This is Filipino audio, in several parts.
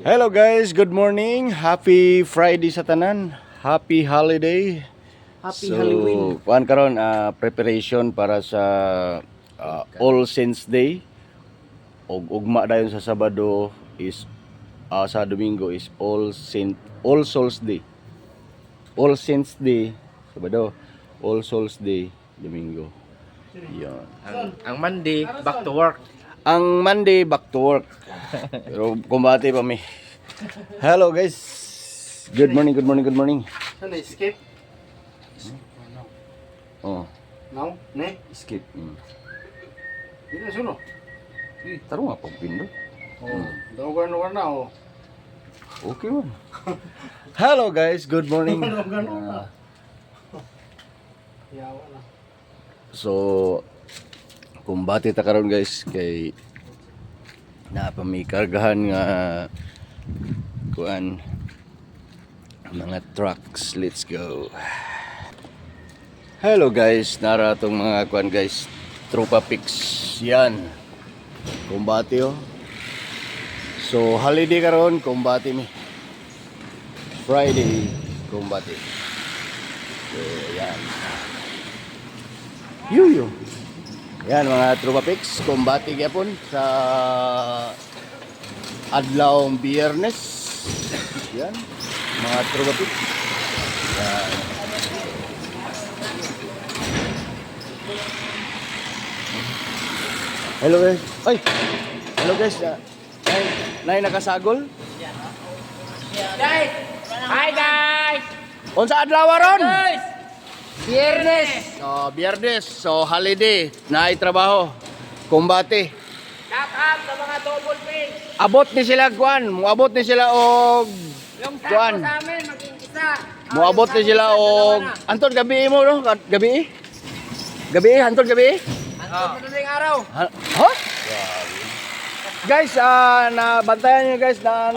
Hello guys, good morning. Happy Friday sa tanan. Happy holiday. Happy Halloween. Kuan karon preparation para sa All Saints Day. Og ugma dayon sa Sabado is sa Domingo is All Souls Day. All Saints Day, Sabado. All Souls Day, Domingo. Yan. Ang Monday, back to work. Ang Monday back to work. Pero kumbati pa mi. Hello guys. Good morning, good morning, good morning. Sana escape? Oh, Now? Ne? skip. Hindi na suno. Taro nga pag pindo. Daw gano'n na oh. Okay man. Hello guys, good morning. Yawa na. So, kumbati ta karon guys kay napamikargahan nga kuan mga trucks. Let's go. Hello guys, nara tong mga kuan guys, tropa pics yan. Kumbati oh. So holiday karon, kumbati mi. Friday, kumbati. So yan. Yuyo. Yan mga tropa pics, kumbati gyapon sa adlawng Biyernes. Yan, mga tropa pics. Yan. Hello guys. Ay. Hello guys. Nay nakasagol. Guys! Hi guys! Unsa adlaw ron? Guys! Biyernes! So, Biyernes. So, holiday. Naay trabaho. Kumbati. Shout out sa mga double pay! Abot ni sila kuan. Muabot ni sila og Yung kuan. tapo sa amin, maging isa. Muabot ni sila og anton gabi mo no? Gabi? Gabi, anton gabi? Ang madaling araw. Ha? Guys, nabantayan niyo guys na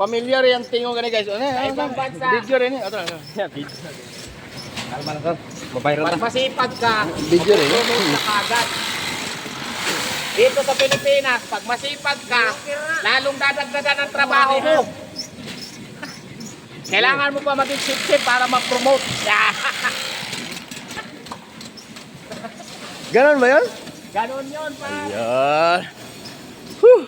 familiar yung tingog gani guys. Ano? Sa ibang bansa. Video rin eh. Ito. Kalma lang sir. Babayro na. Pag masipag ka, Video rin. promote ka agad. Dito sa Pilipinas, pag masipag ka, lalong dadagdagan ang trabaho mo. Kailangan mo pa maging sip para ma-promote. Ganon ba yun? Ganon yun, pa. Ayan. Whew.